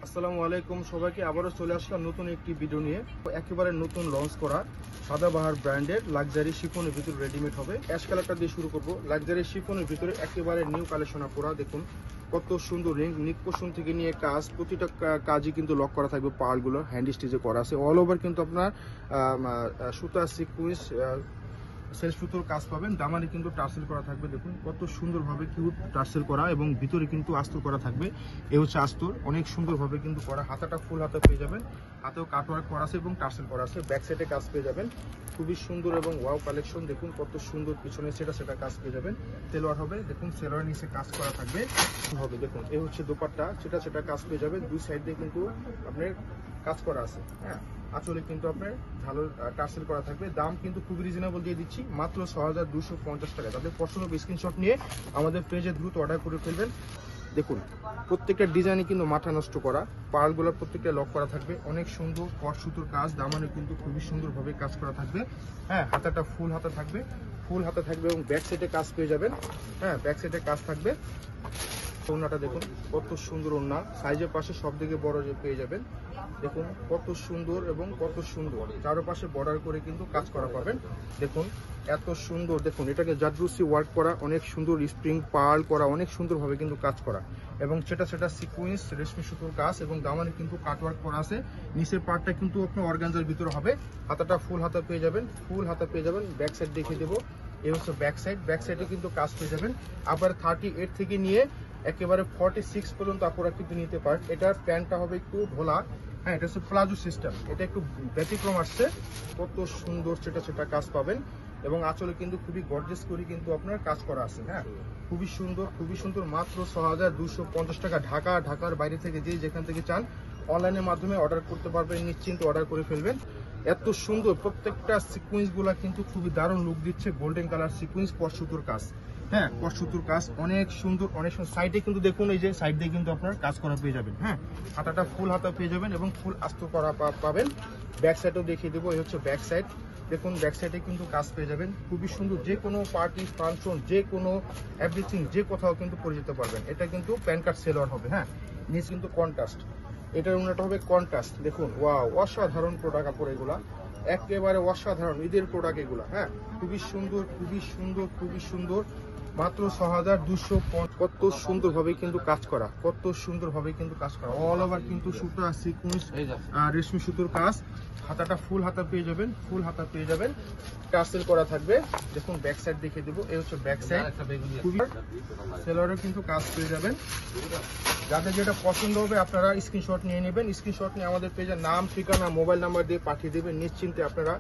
আসসালামু আলাইকুম সবাইকে আবারও চলে আসলাম নতুন একটি ভিডিও নিয়ে। একেবারে নতুন লঞ্চ করা সাদাবাহার ব্র্যান্ডের লাক্সারি শিফনের ভিতরে রেডিমেড হবে। অ্যাশ কালারটা দিয়ে শুরু করব। লাক্সারি শিফনের ভিতরে একেবারে নিউ কালেকশন করা, দেখুন কত সুন্দর রিং, নিক পোষণ থেকে নিয়ে কাজ, প্রতিটা কাজই কিন্তু লক করা থাকবে। পার্লগুলো হ্যান্ড স্টিচে করা আছে। অল ওভার কিন্তু আপনার সুতা সিকুয়েন্স সেলফ সুতোর কাজ পাবেন। দামানে কিন্তু টার্সেল করা থাকবে, দেখুন কত সুন্দরভাবে কিউট টার্সেল করা এবং ভিতরে কিন্তু আস্তর করা থাকবে। এই হচ্ছে আস্তর, অনেক সুন্দরভাবে কিন্তু করা। হাতাটা ফুল হাতা পেয়ে যাবেন, হাতেও কাটওয়ার্ক করা আছে এবং টার্সেল করা আছে। ব্যাক সাইডে কাজ পেয়ে যাবেন, খুবই সুন্দর এবং ওয়াও কালেকশন। দেখুন কত সুন্দর, পিছনে সেটা কাজ পেয়ে যাবেন। সেলোয়ার হবে, দেখুন সেলোয়ার নিচে কাজ করা থাকবে হবে। দেখুন এই হচ্ছে দোপাট্টা, সেটা কাজ পেয়ে যাবেন। দুই সাইড দিয়ে কিন্তু আপনার কাজ করা আছে। হ্যাঁ, আঁচলে কিন্তু আপনার ভালো টার্সেল করা থাকবে। দাম কিন্তু খুবই রিজনেবল দিয়ে দিচ্ছি, মাত্র ৬,২৫০ টাকা। তাদের পছন্দ স্ক্রিনশট নিয়ে আমাদের পেজে দ্রুত অর্ডার করে ফেলবেন। দেখুন প্রত্যেকটা ডিজাইনে কিন্তু মাথা নষ্ট করা, পার্লগুলো প্রত্যেকটা লক করা থাকবে। অনেক সুন্দর কট সুতোর কাজ, দামানে কিন্তু খুবই সুন্দরভাবে কাজ করা থাকবে। হ্যাঁ, হাতাটা ফুল হাতা থাকবে, এবং ব্যাক সাইডে কাজ পেয়ে যাবেন। হ্যাঁ, ব্যাক সাইডে কাজ থাকবে। ওড়নাটা দেখুন কত সুন্দর ওড়না, সাইজের পাশে সব দিকে বড় পেয়ে যাবেন। দেখুন কত সুন্দর এবং কত সুন্দর, চারপাশে বর্ডার করে কিন্তু কাজ করা পাবেন। দেখুন এত সুন্দর, দেখুন এটাকে জাদ্রুসি ওয়ার্ক করা, অনেক সুন্দর স্প্রিং পার্ল করা, অনেক সুন্দরভাবে কিন্তু কাজ করা এবং সেটা সিকুয়েন্স রেশমি সুতোর কাজ এবং দামানে কিন্তু কাটওয়ার্ক করা আছে। নিচের পার্টটা কিন্তু আপনার অর্গানজার ভিতরে হবে। হাতাটা ফুল হাতা পেয়ে যাবেন, ব্যাক সাইড দেখিয়ে দেবো। এই হচ্ছে ব্যাক সাইডে কিন্তু কাজ পেয়ে যাবেন। আবার 38 থেকে নিয়ে একেবারে 46 পর্যন্ত আপনারা কিন্তু নিতে পারেন। এটার প্যান্টটা হবে একটু ঢোলা। হ্যাঁ, এটা হচ্ছে প্লাজো সিস্টেম, এটা একটু ব্যতিক্রম আসছে। কত সুন্দর সেটা কাজ পাবেন এবং আঁচলে কিন্তু খুবই গর্জিয়াস করে কিন্তু আপনার কাজ করা আছে। হ্যাঁ, খুবই সুন্দর, মাত্র ৬,২৫০ টাকা। ঢাকার বাইরে থেকে যেখান থেকে চান অনলাইনের মাধ্যমে অর্ডার করতে পারবেন, নিশ্চিন্তে অর্ডার করে ফেলবেন। এত সুন্দর প্রত্যেকটা সিকুয়েন্স গুলা কিন্তু খুবই দারুণ লুক দিচ্ছে। গোল্ডেন কালার সিকুয়েন্স, কট সুতোর কাজ। হ্যাঁ, কট সুতোর কাজ অনেক সুন্দর। সাইডে কিন্তু দেখুন, এই যে সাইড দিয়ে কিন্তু আপনার কাজ করা পেয়ে যাবেন। হ্যাঁ, হাতাটা ফুল হাতা পেয়ে যাবেন এবং ফুল আস্তর করা পাবেন। ব্যাক সাইডও দেখিয়ে দেবো, এই হচ্ছে ব্যাক সাইড। দেখুন ব্যাক সাইডে কিন্তু কাজ পেয়ে যাবেন, খুবই সুন্দর। যে কোনো পার্টি ফাংশন, যে কোনো এভরিথিং, যে কোথাও কিন্তু পরে যেতে পারবেন। এটা কিন্তু প্যান কার্ড সেলোয়ার হবে। হ্যাঁ, নিচ কিন্তু কন্ট্রাস্ট, এটার উন্নটা হবে কন্ট্রাস্ট। দেখুন ওয়াও, অসাধারণ প্রোডাক্ট কাপড় এগুলা, একেবারে অসাধারণ ঈদের প্রোডাক্ট এগুলা। হ্যাঁ, খুবই সুন্দর, মাত্র ৬,২৫০। কত সুন্দরভাবে কিন্তু কাজ করা, অল ওভার কিন্তু সুতা সিকুয়েন্স রেশমি সুতোর কাজ। হাতাটা ফুল হাতা পেয়ে যাবেন, টার্সেল করা থাকবে। দেখুন ব্যাক সাইড দেখিয়ে দেবো, এই হচ্ছে ব্যাক সাইড। খুবই সেলোয়ারও কিন্তু কাজ পেয়ে যাবেন। যাদের যেটা পছন্দ হবে আপনারা স্ক্রিনশট নিয়ে নেবেন। স্ক্রিনশট নিয়ে আমাদের পেজের নাম, ঠিকানা, মোবাইল নাম্বার দিয়ে পাঠিয়ে দেবেন। নিশ্চিন্তে আপনারা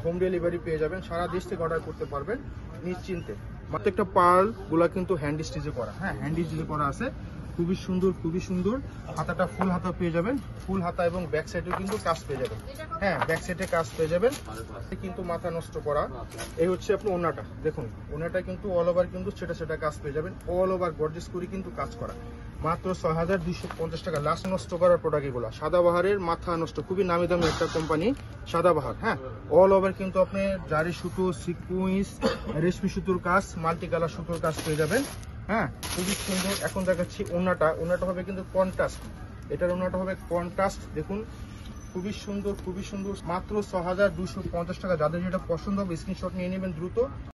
হোম ডেলিভারি পেয়ে যাবেন। সারা দেশ থেকে অর্ডার করতে পারবেন নিশ্চিন্তে। প্রত্যেকটা পার্ল গুলা কিন্তু হ্যান্ড স্টিচে করা। হ্যাঁ, হ্যান্ড স্টিচে করা আছে, খুবই সুন্দর। হাতাটা ফুল হাতা পেয়ে যাবেন, ফুল হাতা এবং ব্যাক সাইডেও কিন্তু কাজ পেয়ে যাবেন। হ্যাঁ, ব্যাক সাইডে কাজ পেয়ে যাবেন, কিন্তু মাথা নষ্ট করা। এই হচ্ছে আপনার ওড়নাটা, দেখুন ওড়নাটা কিন্তু অল ওভার কিন্তু সেটা কাজ পেয়ে যাবেন। অল ওভার গর্জিয়াস করে কিন্তু কাজ করা, মাত্র ৬,২৫০ টাকা। লাস্ট নষ্ট করার প্রোডাক্ট এগুলো, সাদাবাহারের মাথা নষ্ট, খুবই নামি দামি একটা কোম্পানি সাদাবাহার। হ্যাঁ, অল ওভার কিন্তু আপনি জারি সুতো, সিকুয়েন্স রেশমি সুতোর কাজ, মাল্টি কালার সুতোর কাজ পেয়ে যাবেন। হ্যাঁ, খুবই সুন্দর। এখন দেখাচ্ছি ওড়নাটা হবে কিন্তু কন্ট্রাস্ট, এটার ওড়নাটা হবে কন্ট্রাস্ট। দেখুন খুবই সুন্দর, মাত্র ৬,২৫০ টাকা। যাদের যেটা পছন্দ হবে স্ক্রিনশট নিয়ে নেবেন দ্রুত।